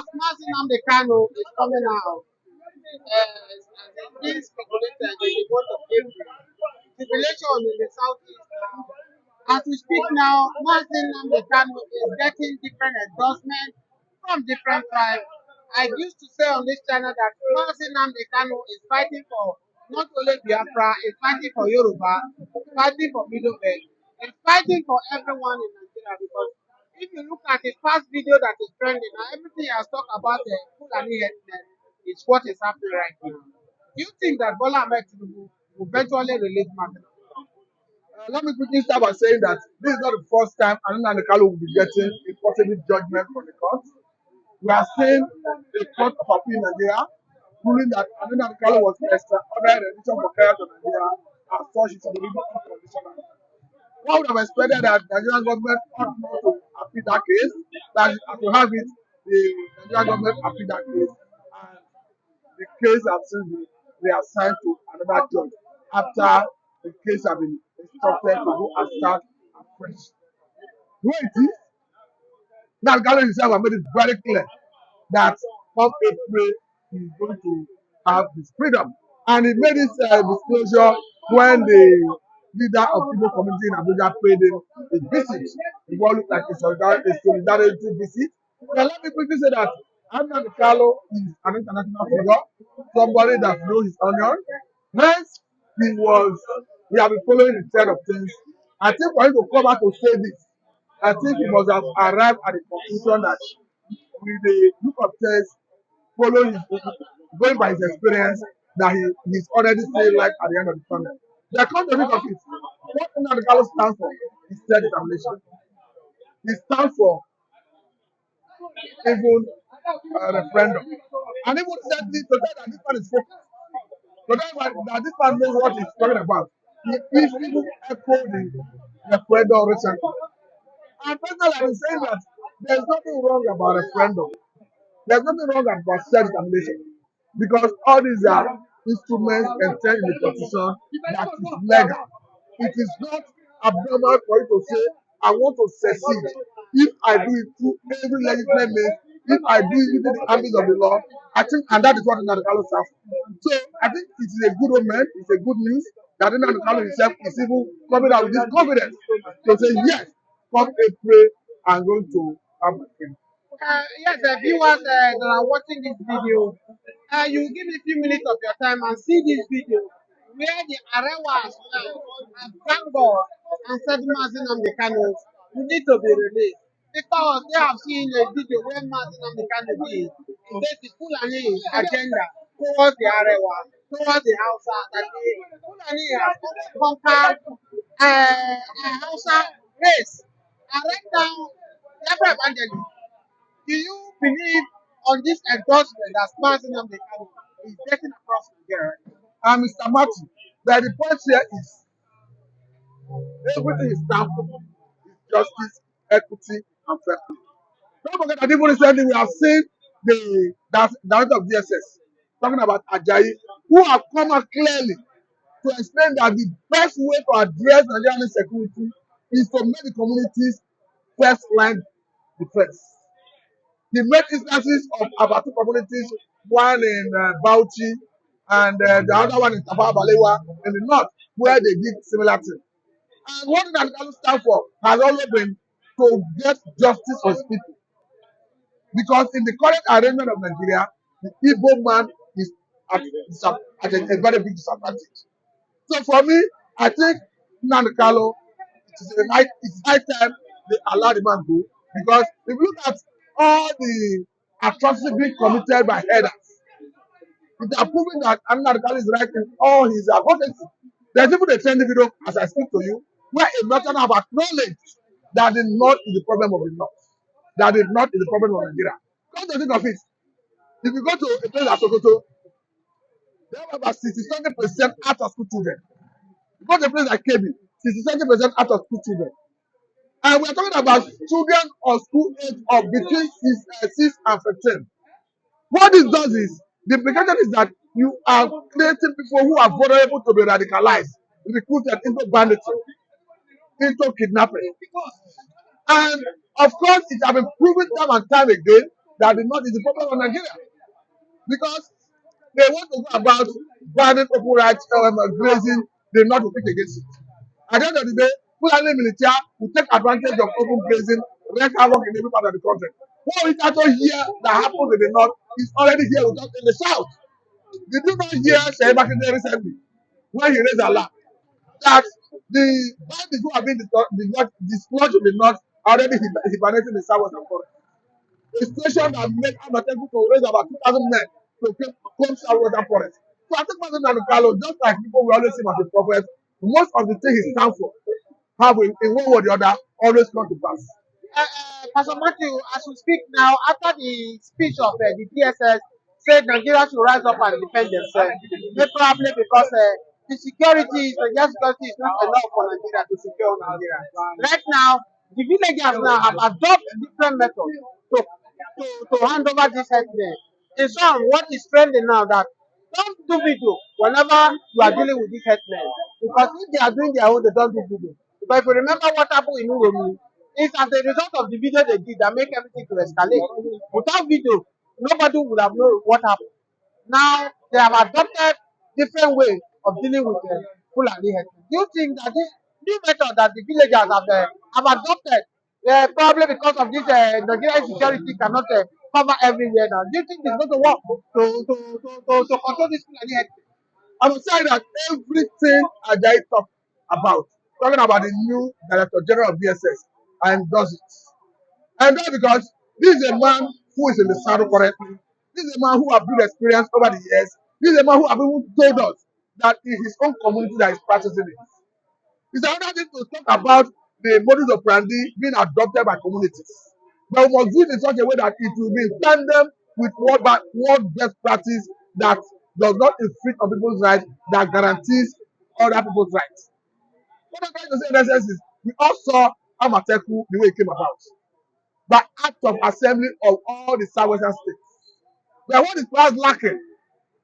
Nnamdi Kanu is coming out as it is speculated in the month of April. Tribulation in the southeast now. As we speak now, Nnamdi Kanu is getting different endorsements from different tribes. I used to say on this channel that Nnamdi Kanu is fighting for not only Biafra, he's fighting for Yoruba, he's fighting for Middle Belt, he's fighting for everyone in Nigeria because if you look at his past video that is trending, now everything he has talked about the Fulani headmen is what is happening right now. Do you think that Bola Ahmed Tinubu will eventually release Martin? Let me quickly start by saying that this is not the first time Nnamdi Kanu will be getting a possible judgment from the court. We are seeing a court of appeal in Nigeria ruling that Nnamdi Kanu was extraordinary rendition for care to Nigeria as such is illegal unconditional. One would have expected that the Nigerian government ought not to appeal that case, that as we have it, the Nigerian government appeal that case, and the case has since been reassigned to another judge after the case has been instructed to go and start afresh. The way it is, now Ghana himself has made it very clear that come April he is going to have his freedom. And he made this disclosure when the leader of Igbo community in Abuja paid him a visit. It will look like a solidarity visit. Now let me quickly say that Nnamdi Kanu is an international figure, somebody that knows his onion. Hence, he has been following the trend of things. I think for him to come out to say this, I think he must have arrived at the conclusion that with the look of things, following his going by his experience, that he's already seeing light at the end of the tunnel. The content of it, what Nnamdi Kanu stands for is self-determination. He stands for even referendum. And even said this to say that this man is focused. So that this man knows what he's talking about. He even echoed the referendum recently. And personally, I'm saying that there's nothing wrong about referendum. There's nothing wrong about self-determination because all these are instruments contained in the constitution that is legal. It is not abnormal for you to say, I want to succeed. If I do it through every legitimate means, if I do it within the ambit of the law, I think, and that is what Nnamdi Kanu stands for. So I think it is a good omen, it's a good news that Nnamdi Kanu himself is even coming out with this confidence to say, yes, come April, I'm going to have my freedom. Yes, the viewers that are watching this video, you give me a few minutes of your time and see this video where the Arewas have thanked God and said Nnamdi Kanu, you need to be released. Because they have seen a video where Nnamdi Kanu did engage the Fulani agenda towards the Arewa, towards the Hausa, that the Fulani have conquered Hausa race and right now, never abandoned it. Do you believe on this endorsement that Smash Nnamdi Kanu is getting across Nigeria? Mr. Martin, but the point here is everything is down for is justice, equity, and fair play. Don't forget that even recently we have seen the director of DSS talking about Ajayi, who have come out clearly to explain that the best way to address Nigerian insecurity is to make the communities first line defense. He made instances of about two communities, one in Bauchi and the other one in Tafawa Balewa in the north, where they did similar things. And what that Kanu stand for has always been to get justice for his people. Because in the current arrangement of Nigeria, the Igbo man is at a very big disadvantage. So for me, I think Nnamdi Kanu, it's high time they allow the man go. Because if you look at all the atrocities being committed by headers, it are proving that Nnamdi Kanu is right in all his advocacy. There's even a trending video as I speak to you, where a northern have acknowledged that the north is the problem of the north, that the north is the problem of Nigeria. Come to think of it, if you go to a place like Sokoto, they have about 60-70% out of school children. You go to a place like Kebbi, 60-70% out of school children. And we are talking about children of school age of between 6 and 15. What this does is, the implication is that you are creating people who are vulnerable to be radicalized, recruited into banditry, into kidnapping. And of course, it has been proven time and time again that the North is the problem of Nigeria because they want to go about banning open rights grazing, they not to pick against it. At the end of the day, Fulani military will take advantage of open grazing, wreak havoc in every part of the country. What we start to hear that happens in the north is already here with us in the south. Did you not hear Sheikh Bakinde recently when he raised alarm that the bandits who have been dislodged in the north are already hibernating in the south and forest? A situation that made Amateku to raise about 2,000 men to come southwestern forest. So I think President Nanukalo, just like people we always see him as a prophet, most of the things he stands for have in one way or the other always come to pass. Pastor Matthew, as we speak now, after the speech of the DSS said Nigeria should rise up and defend themselves, probably because the Nigerian security is not enough for Nigeria to secure Nigeria. Right now, the villagers now have adopted different methods to hand over this headland. In some, what is trending now that don't do video whenever you are dealing with this headland. Because if they are doing their own, they don't do video. But if you remember what happened in Uromi, it's as a result of the video they did that make everything to escalate. Without video, nobody would have known what happened. Now they have adopted different ways of dealing with Fulani headmen. Do you think that this new method that the villagers have adopted, probably because of this Nigerian security cannot cover everywhere now? Do you think it's going to work to control this Fulani headmen? I would say that everything Ajayi talking about the new Director General of DSS, and does it. And that's because this is a man who is in the saddle currently. This is a man who has built experience over the years. This is a man who has even told us that in his own community that is practicing it. It's another thing to talk about the modus operandi being adopted by communities. But we must do it in such a way that it will be in tandem with what best practice that does not infringe on people's rights, that guarantees other people's rights. What I'm trying to say in essence is we all saw Amateku the way it came about. By act of assembly of all the southwestern states. But what is perhaps lacking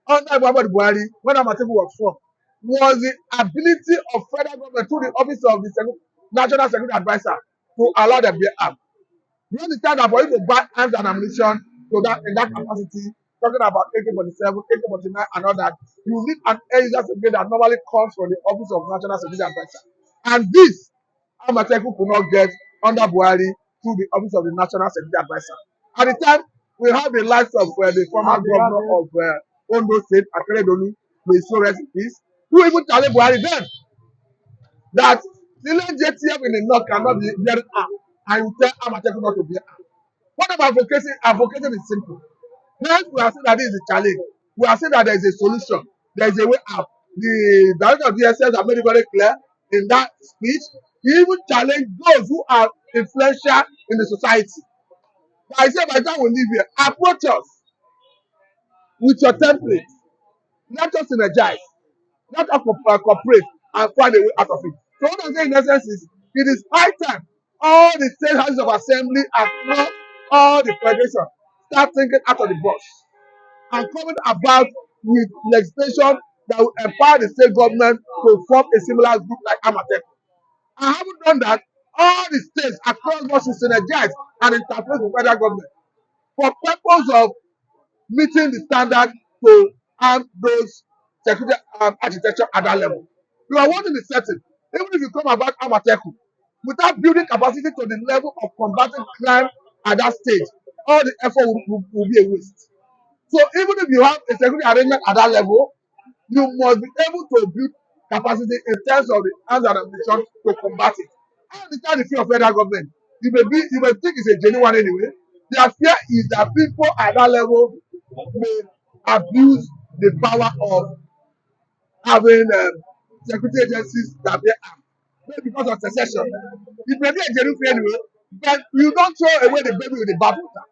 under Muhammadu Buhari when Amateku was formed was the ability of federal government through the office of the National Security Advisor to allow them to be armed. You understand that for you to buy arms and ammunition in that capacity, talking about AK-47, AK-49 and all that, you need an air user certificate that normally comes from the office of National Security Advisor. And this Amateku could not get under Buhari through the office of the National Security Advisor. At the time, we have the likes of the former governor of Ondo State, Akeredolu, may so rest in peace, who even challenged Buhari then that the JTF in the north cannot be bearing armed, and you tell Amateku not to be armed. What about advocating is simple. Hence, we are saying that this is a challenge. We are saying that there is a solution. There is a way out. The director of DSS have made it very clear in that speech. He even challenged those who are influential in the society. But I say by the time we leave here, approach us with your template. Let us energize. Let us cooperate and find a way out of it. So what I'm saying in essence is, it is high time all the state houses of assembly across all the federation start thinking out of the box and coming about with legislation that will empower the state government to form a similar group like Amateku. I haven't done that. All the states across must synergize and interface with federal government for purpose of meeting the standard to arm those security architecture at that level. You are wanting the setting, even if you come about Amateku, without building capacity to the level of combating crime at that stage, all the effort will be a waste. So even if you have a security arrangement at that level, you must be able to build capacity in terms of the arms and ammunition to combat it. I understand the fear of federal government. You may think it's a genuine one anyway. Their fear is that people at that level may abuse the power of having security agencies that they are. Maybe because of secession. It may be a genuine fear anyway, but you don't throw away the baby with the bathwater.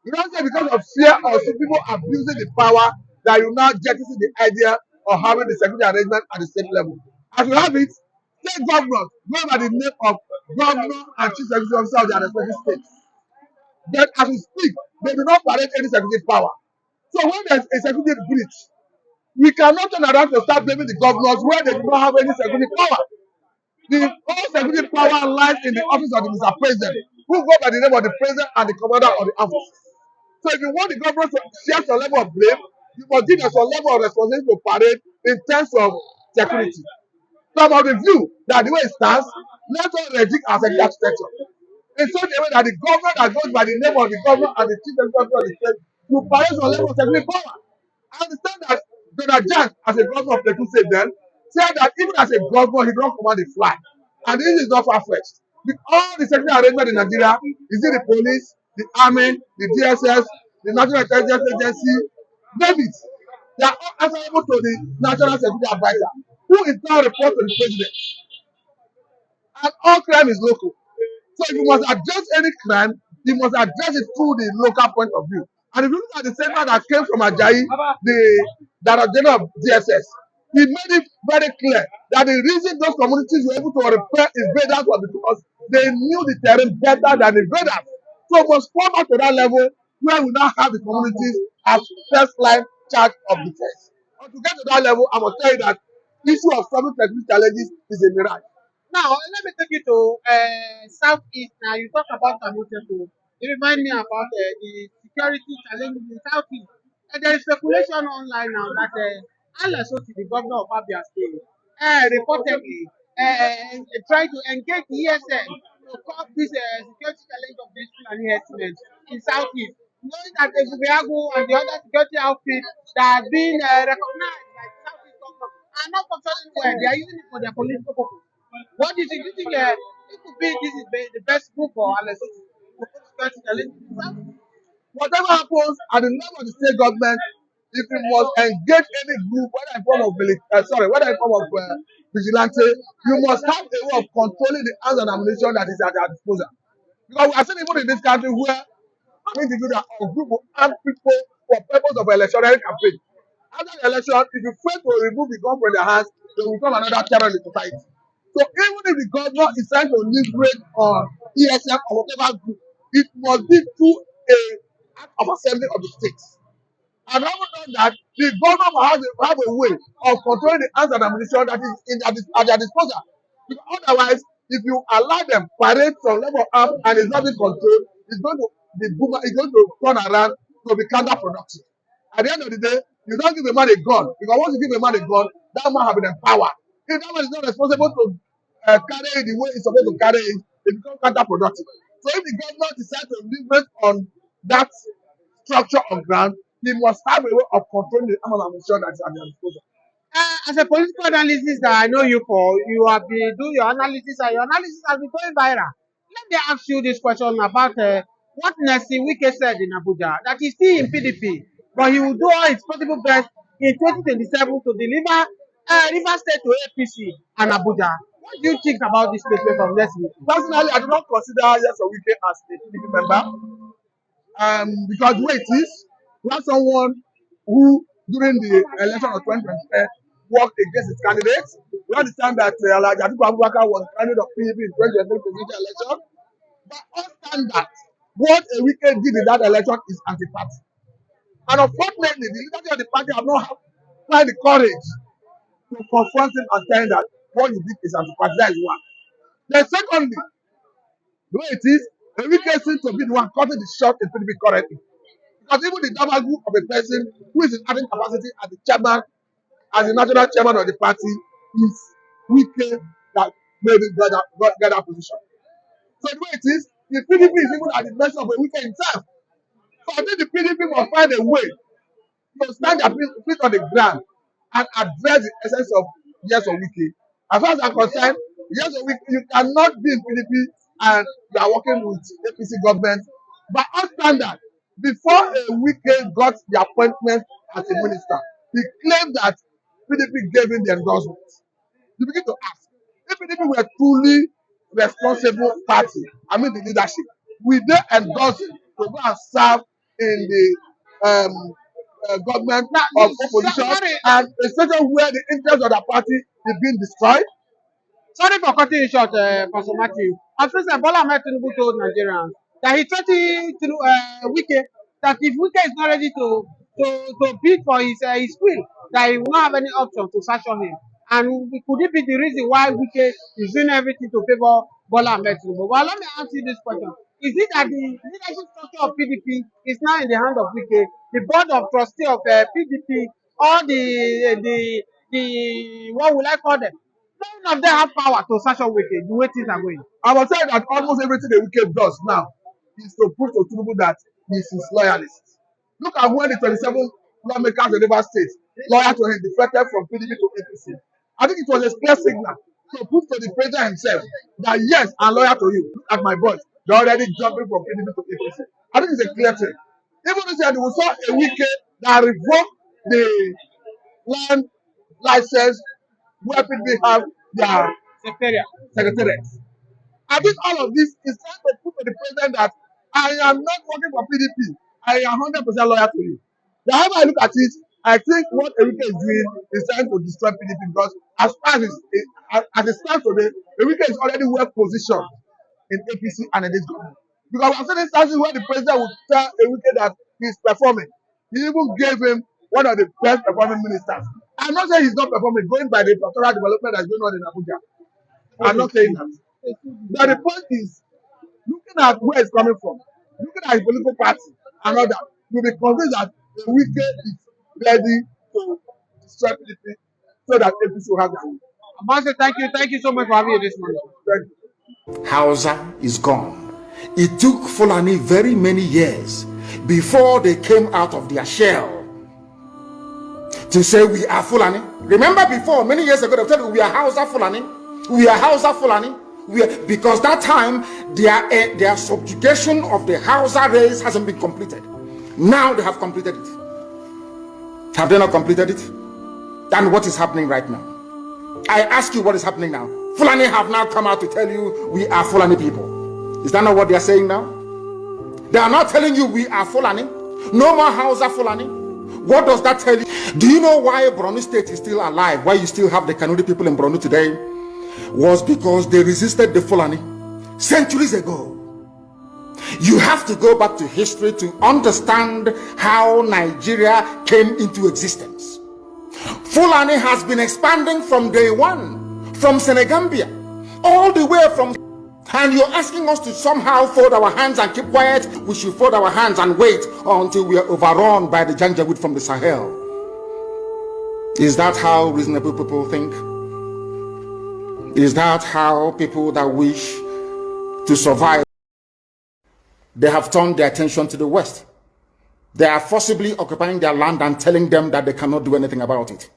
You don't say because of fear or some people abusing the power that you now jettison the idea of having the security arrangement at the state level. As you have it, state governors go by the name of governor and chief executive officer of their respective states. But as we speak, they do not parade any security power. So when there's a security breach, we cannot turn around to start blaming the governors where they do not have any security power. The whole security power lies in the office of the Mr. President, who go by the name of the president and the commander of the armed forces. So if you want the government to share some level of blame, you must give them some level of responsibility to parade in terms of security. So I'm of the view that the way it stands, let us reject as a architecture. In such a way that the government that goes by the name of the governor and the chief executive of the state will parade some level of security power. I understand that Donald Jack, as a governor of Plateau State then, said that even as a governor, he don't command the flag. And this is not far-fetched. With all the security arrangement in Nigeria, is it the police, the army, the DSS, the National Intelligence Agency, name it. They are all answerable to the National Security Advisor, who is now report to the president. And all crime is local. So if you must address any crime, you must address it through the local point of view. And if you look at the statement that came from Ajayi, the Director General of DSS, he made it very clear that the reason those communities were able to repel invaders was because they knew the terrain better than the invaders. So we must come back to that level where we now have the communities as first line charge of defense. And to get to that level, I must tell you that issue of solving technical challenges is a mirage. Now, let me take you to Southeast. Now, you talk about Timetable. You remind me about the security challenges in Southeast. And there is speculation online now that Alex Oti, the governor of Abia State, reportedly tried to engage the ESN to curb this security challenge of this Fulani herdsmen in Southeast, knowing that the Zubiago and the other security outfits that have been recognized by the Southeast government are not functioning well. They are using it for their political purpose. What do you think? Do you think it could be this is the best group for Alex to put security challenge in Southeast? Whatever happens at the level of the state government, if you must engage any group, whether in form of whether in form of vigilante, you must have a way of controlling the arms and ammunition that is at their disposal. Because we are seeing even in this country where individual or group will arm people for purpose of electionary campaign. After the election, if you fail to remove the gun from their hands, they will become another terror in the society. So even if the government is trying to leverage on ESM or whatever group, it must be through a act of assembly of the states. And rather than that, the government will have a way of controlling the arms and ammunition that is at their disposal. Because otherwise, if you allow them parade some level of arms and it's not being controlled, it's going to it's going to turn around to be counterproductive. At the end of the day, you don't give a man a gun because once you give a man a gun, that man has been empowered. If that man is not responsible to carry it the way he's supposed to carry it, it becomes counterproductive. So if the government decides to leverage on that structure on ground, he must have a way of controlling the arms and ammunition that is at their disposal. As a political analyst that I know you for, you have been doing your analysis and your analysis has been going viral. Let me ask you this question about what Nancy Wike said in Abuja, that he's still in PDP, but he will do all his possible best in 2027 to deliver River State to APC and Abuja. What do you think about this statement of Nancy Wike? Personally, I do not consider Yes Wike as a PDP member. Because the way it is, we have someone who, during the election of 2020, worked against his candidates. We understand that Alhaji Atiku Abubakar was candidate of PDP in 2023 presidential election. But on standard, what a wicked did in that election is anti-party. And unfortunately, the leadership of the party have not find the courage to confront him and tell him that what you did is anti-party. That is one. Then secondly, the way it is, a wicked seems to be the one cutting the shot in PDP currently. Because even the damagu of a person who is in having capacity as the chairman, as the national chairman of the party, is Wike that maybe get that position. So the way it is, the PDP is even at the mercy of a Wike himself. So I think the PDP must find a way to stand their feet on the ground and address the essence of Yes or Wike. As far as I'm concerned, Yes or Wike, you cannot be in PDP and you are working with APC government. But on standard, before a Wike got the appointment as a minister, he claimed that PDP gave him the endorsement. You begin to ask, if PDP were truly responsible party, I mean the leadership, will they endorse him to go and serve in the government of opposition and a situation where the interest of the party is being destroyed? Sorry for cutting you short, Pastor Matthew. As President Bola Ahmed Tinubu told Nigerians that he threatened to Wike that if Wike is not ready to bid for his will, that he will not have any option to sanction him. And could it be the reason why Wike is doing everything to favor Bola Ahmed Tinubu? Well, let me ask you this question. Is it that the leadership structure of PDP is now in the hand of Wike, the board of trustee of PDP, or the what will I call them? None of them have power to sanction Wike the way things are going. I was saying that almost everything the Wike does now is to prove to Tinubu that he is his loyalist. Look at when the 27 lawmakers in Rivers State, loyal to him, defected from PDP to APC. I think it was a clear signal to prove to the president himself that yes, I'm loyal to you. Look at my boys. They're already jumping from PDP to APC. I think it's a clear thing. Even this year, we saw a Wike that revoked the land license where PDP have their secretariat. I think all of this is trying to prove to the president that I am not working for PDP. I am 100% loyal to you. However I look at it, I think what Enrique is doing is trying to destroy PDP because as far as it stands today, Enrique is already well positioned in APC and in this government. Because I've seen instances where the president would tell Enrique that he's performing. He even gave him one of the best performing ministers. I'm not saying he's not performing, going by the infrastructural development that's going on in Abuja. I'm not saying that. But the point is, looking at where it's coming from, looking at his political party and all that, you'll be convinced that the Wike is ready to destroy PDP so that APC will have their own. Ambassador, thank you so much for having you this morning. Thank you. Hausa is gone. It took Fulani very many years before they came out of their shell to say we are Fulani. Remember before, many years ago, they said we are Hausa Fulani. We are Hausa Fulani. Because that time their subjugation of the Hausa race hasn't been completed. Now they have completed it. Have they not completed it? And what is happening right now? I ask you, what is happening now? Fulani have now come out to tell you we are Fulani people. Is that not what they are saying now? They are not telling you we are Fulani. No more Hausa Fulani. What does that tell you? Do you know why Borno State is still alive? Why you still have the Kanu people in Borno today? Was because they resisted the Fulani centuries ago. You have to go back to history to understand how Nigeria came into existence. Fulani has been expanding from day one, from Senegambia, all the way from... And you're asking us to somehow fold our hands and keep quiet. We should fold our hands and wait until we are overrun by the Janjaweed from the Sahel. Is that how reasonable people think? Is that how people that wish to survive? They have turned their attention to the West. They are forcibly occupying their land and telling them that they cannot do anything about it.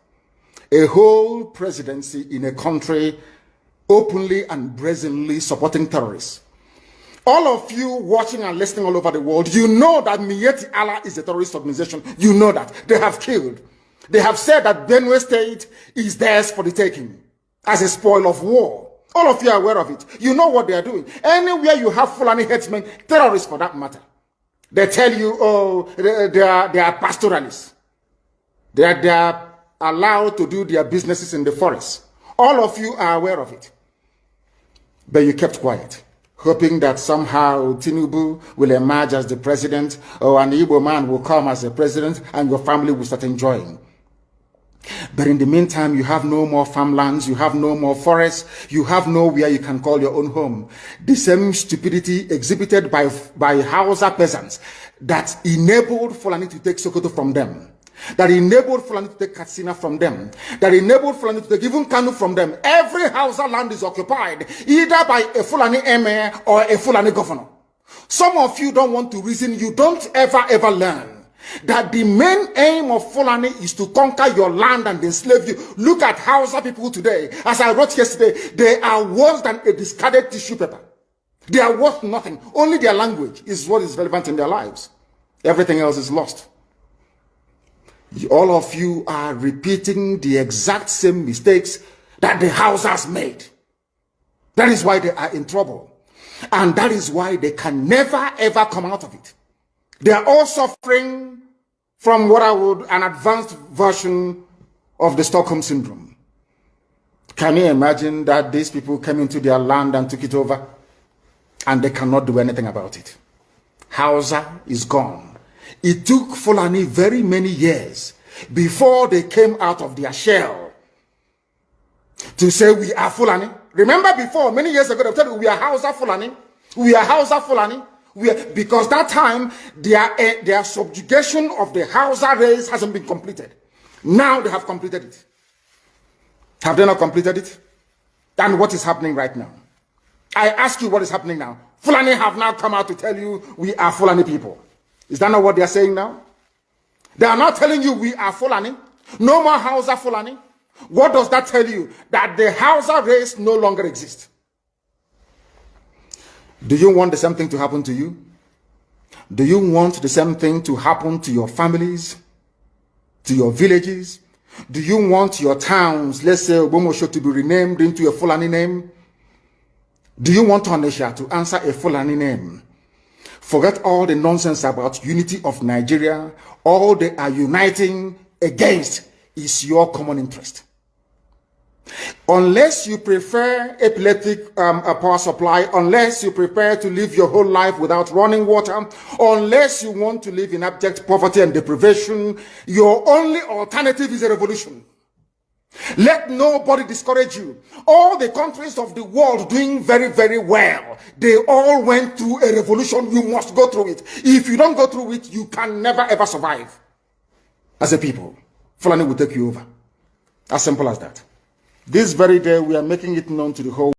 A whole presidency in a country openly and brazenly supporting terrorists. All of you watching and listening all over the world, you know that Miyetti Allah is a terrorist organization. You know that. They have killed. They have said that Benue State is theirs for the taking as a spoil of war. All of you are aware of it. You know what they are doing. Anywhere you have Fulani headsmen, terrorists for that matter, they tell you, oh, they are pastoralists. They are allowed to do their businesses in the forest. All of you are aware of it. But you kept quiet, hoping that somehow Tinubu will emerge as the president, or an Igbo man will come as the president, and your family will start enjoying. But in the meantime, you have no more farmlands, you have no more forests, you have nowhere you can call your own home. The same stupidity exhibited by Hausa peasants that enabled Fulani to take Sokoto from them, that enabled Fulani to take Katsina from them, that enabled Fulani to take even Kanu from them. Every Hausa land is occupied either by a Fulani emir or a Fulani governor. Some of you don't want to reason, you don't ever learn that the main aim of Fulani is to conquer your land and enslave you. Look at Hausa people today. As I wrote yesterday, they are worse than a discarded tissue paper. They are worth nothing. Only their language is what is relevant in their lives. Everything else is lost. All of you are repeating the exact same mistakes that the Hausas made. That is why they are in trouble. And that is why they can never ever come out of it. They are all suffering from what I would, an advanced version of the Stockholm Syndrome. Can you imagine that these people came into their land and took it over and they cannot do anything about it? Hausa is gone. It took Fulani very many years before they came out of their shell to say we are Fulani. Remember before, many years ago, they told you we are Hausa Fulani. We are Hausa Fulani. Because that time, their subjugation of the Hausa race hasn't been completed. Now they have completed it. Have they not completed it? And what is happening right now? I ask you what is happening now. Fulani have now come out to tell you we are Fulani people. Is that not what they are saying now? They are not telling you we are Fulani. No more Hausa Fulani. What does that tell you? That the Hausa race no longer exists. Do you want the same thing to happen to you? Do you want the same thing to happen to your families? To your villages? Do you want your towns, let's say Obomosho, to be renamed into a Fulani name? Do you want Onisha to answer a Fulani name? Forget all the nonsense about unity of Nigeria. All they are uniting against is your common interest. Unless you prefer epileptic power supply, unless you prefer to live your whole life without running water, unless you want to live in abject poverty and deprivation, your only alternative is a revolution. Let nobody discourage you. All the countries of the world doing very, very well, they all went through a revolution. You must go through it. If you don't go through it, you can never ever survive. As a people, Fulani will take you over. As simple as that. This very day, we are making it known to the whole